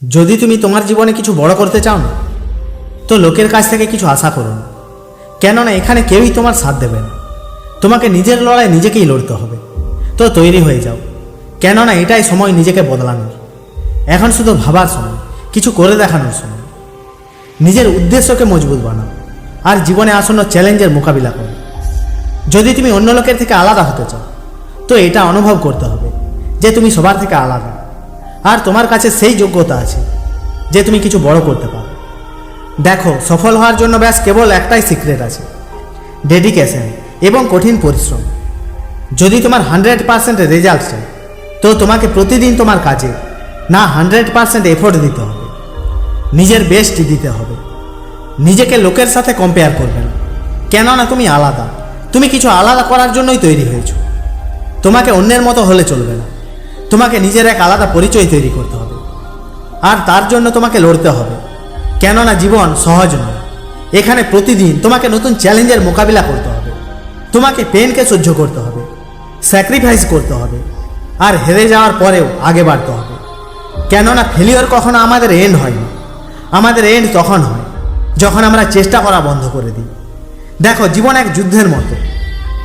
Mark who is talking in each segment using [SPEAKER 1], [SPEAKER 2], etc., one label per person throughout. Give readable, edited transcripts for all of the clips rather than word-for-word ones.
[SPEAKER 1] যদি তুমি তোমার জীবনে কিছু বড় করতে চাও না, তো লোকের কাছ থেকে কিছু আশা করো না, কেননা এখানে কেউই তোমার সাথ দেবে না। তোমাকে নিজের লড়াই নিজেকেই লড়তে হবে। তো তৈরি হয়ে যাও, কেননা এটাই সময় নিজেকে বদলানোর। এখন শুধু ভাবার সময়, কিছু করে দেখানোর সময়। নিজের উদ্দেশ্যকে মজবুত বানাও আর জীবনে আসন্ন চ্যালেঞ্জের মোকাবিলা করো। যদি তুমি অন্য লোকের থেকে আলাদা হতে চাও, তো এটা অনুভব করতে হবে যে তুমি সবার থেকে আলাদা, আর তোমার কাছে সেই যোগ্যতা আছে যে তুমি কিছু বড় করতে পারো। দেখো, সফল হওয়ার জন্য ব্যাস কেবল একটাই সিক্রেট আছে, ডেডিকেশন এবং কঠিন পরিশ্রম। যদি তোমার 100% রেজাল্ট চাই, তো তোমাকে প্রতিদিন তোমার কাজে না 100% এফোর্ট দিতে হবে, নিজের বেস্ট দিতে হবে। নিজেকে লোকের সাথে কম্পেয়ার করবে না, কেননা তুমি আলাদা। তুমি কিছু আলাদা করার জন্যই তৈরি হয়েছো। তোমাকে অন্যের মতো হলে চলবে না, তোমাকে নিজের এক আলাদা পরিচয় তৈরি করতে হবে। আর তার জন্য তোমাকে লড়তে হবে, কেননা জীবন সহজ নয়। এখানে প্রতিদিন তোমাকে নতুন চ্যালেঞ্জের মোকাবিলা করতে হবে। তোমাকে পেনকে সহ্য করতে হবে, স্যাক্রিফাইস করতে হবে, আর হেরে যাওয়ার পরেও আগে বাড়তে হবে। কেননা ফেলিওর কখনো আমাদের এন্ড হয় না, আমাদের এন্ড তখন হয় যখন আমরা চেষ্টা করা বন্ধ করে দিই। দেখো, জীবন এক যুদ্ধের মতো,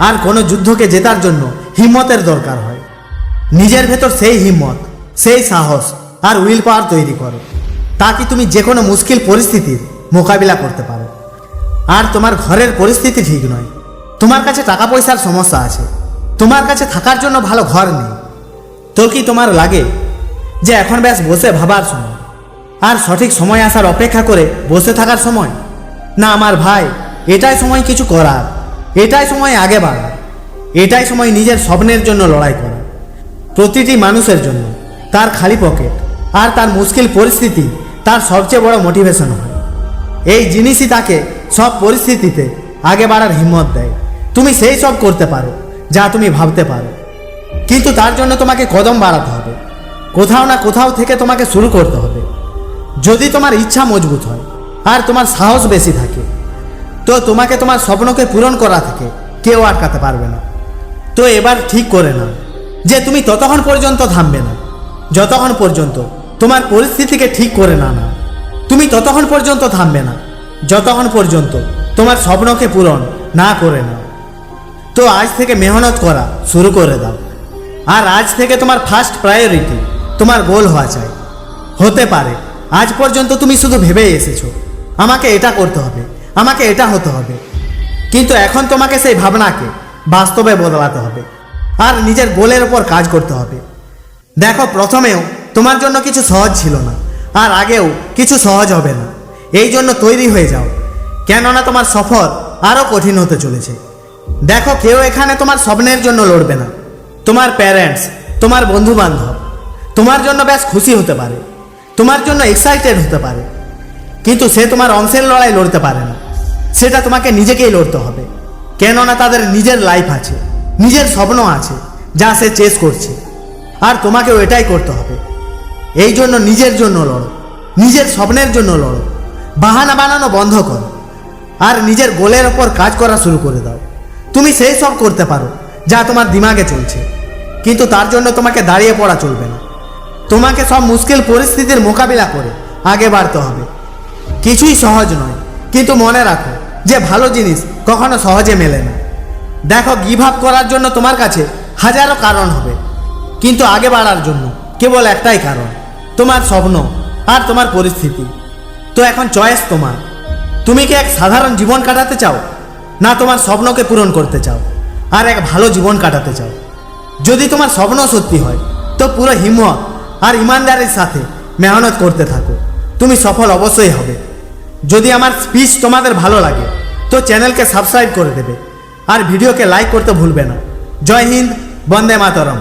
[SPEAKER 1] আর কোনো যুদ্ধকে জেতার জন্য হিম্মতের দরকার হয়। নিজের ভেতর সেই হিম্মত, সেই সাহস আর উইল পাওয়ার তৈরি করো, তাকে তুমি যে কোনো মুশকিল পরিস্থিতির মোকাবিলা করতে পারো। আর তোমার ঘরের পরিস্থিতি ঠিক নয়, তোমার কাছে টাকা পয়সার সমস্যা আছে, তোমার কাছে থাকার জন্য ভালো ঘর নেই, তো কি তোমার লাগে যে এখন ব্যাস বসে ভাবার সময় আর সঠিক সময় আসার অপেক্ষা করে বসে থাকার সময়? না আমার ভাই, এটাই সময় কিছু করার, এটাই সময় আগে বাড়ার, এটাই সময় নিজের স্বপ্নের জন্য লড়াই করার। প্রতিটি মানুষের জন্য তার খালি পকেট আর তার মুশকিল পরিস্থিতি তার সবচেয়ে বড় মোটিভেশন হয়। এই জিনিসই তাকে সব পরিস্থিতিতে আগে বাড়ার হিম্মত দেয়। তুমি সেই সব করতে পারো যা তুমি ভাবতে পারো, কিন্তু তার জন্য তোমাকে কদম বাড়াতে হবে। কোথাও না কোথাও থেকে তোমাকে শুরু করতে হবে। যদি তোমার ইচ্ছা মজবুত হয় আর তোমার সাহস বেশি থাকে, তো তোমাকে তোমার স্বপ্নকে পূরণ করা থেকে কেউ আটকাতে পারবে না। তো এবার ঠিক করে নাও যে তুমি ততক্ষণ পর্যন্ত থামবে না যতক্ষণ পর্যন্ত তোমার পরিস্থিতিকে ঠিক করে না নাও। তুমি ততক্ষণ পর্যন্ত থামবে না যতক্ষণ পর্যন্ত তোমার স্বপ্নকে পূরণ না করে নাও। তো আজ থেকে মেহনত করা শুরু করে দাও। আর আজ থেকে তোমার ফার্স্ট প্রায়োরিটি তোমার গোল হওয়া চাই। হতে পারে আজ পর্যন্ত তুমি শুধু ভেবেই এসেছো আমাকে এটা করতে হবে, আমাকে এটা হতে হবে, কিন্তু এখন তোমাকে সেই ভাবনাকে বাস্তবে বদলাতে হবে আর নিজের গোলের ওপর কাজ করতে হবে। দেখো, প্রথমেও তোমার জন্য কিছু সহজ ছিল না, আর আগেও কিছু সহজ হবে না। এই জন্য তৈরি হয়ে যাও, কেননা তোমার সফর আরও কঠিন হতে চলেছে। দেখো, কেউ এখানে তোমার স্বপ্নের জন্য লড়বে না। তোমার প্যারেন্টস, তোমার বন্ধু বান্ধব তোমার জন্য ব্যাস খুশি হতে পারে, তোমার জন্য এক্সাইটেড হতে পারে, কিন্তু সে তোমার অংশের লড়াই লড়তে পারে না। সেটা তোমাকে নিজেকেই লড়তে হবে, কেননা তাদের নিজের লাইফ আছে, নিজের স্বপ্ন আছে যা সে চেস করছে, আর তোমাকেও এটাই করতে হবে। এই জন্য নিজের জন্য লড়ো, নিজের স্বপ্নের জন্য লড়ো, বাহানা বানানো বন্ধ করো আর নিজের গোলের ওপর কাজ করা শুরু করে দাও। তুমি সেই সব করতে পারো যা তোমার দিমাগে চলছে, কিন্তু তার জন্য তোমাকে দাঁড়িয়ে পড়া চলবে না। তোমাকে সব মুশকিল পরিস্থিতির মোকাবিলা করে আগে বাড়তে হবে। কিছুই সহজ নয়, কিন্তু মনে রাখো যে ভালো জিনিস কখনো সহজে মেলে না। দেখো, গিভ আপ করার জন্য তোমার কাছে হাজারো কারণ হবে, কিন্তু আগে বাড়ার জন্য কেবল একটাই কারণ, তোমার স্বপ্ন আর তোমার পরিস্থিতি। তো এখন চয়েস তোমার। তুমি কি এক সাধারণ জীবন কাটাতে চাও, না তোমার স্বপ্নকে পূরণ করতে চাও আর এক ভালো জীবন কাটাতে চাও? যদি তোমার স্বপ্ন সত্যি হয়, তো পুরো হিম্মত আর ইমানদারির সাথে মেহনত করতে থাকো, তুমি সফল অবশ্যই হবে। যদি আমার স্পিচ তোমাদের ভালো লাগে, তো চ্যানেলকে সাবস্ক্রাইব করে দেবে আর ভিডিওকে লাইক করতে ভুলবে না। জয় হিন্দ, বন্দে মাতরম।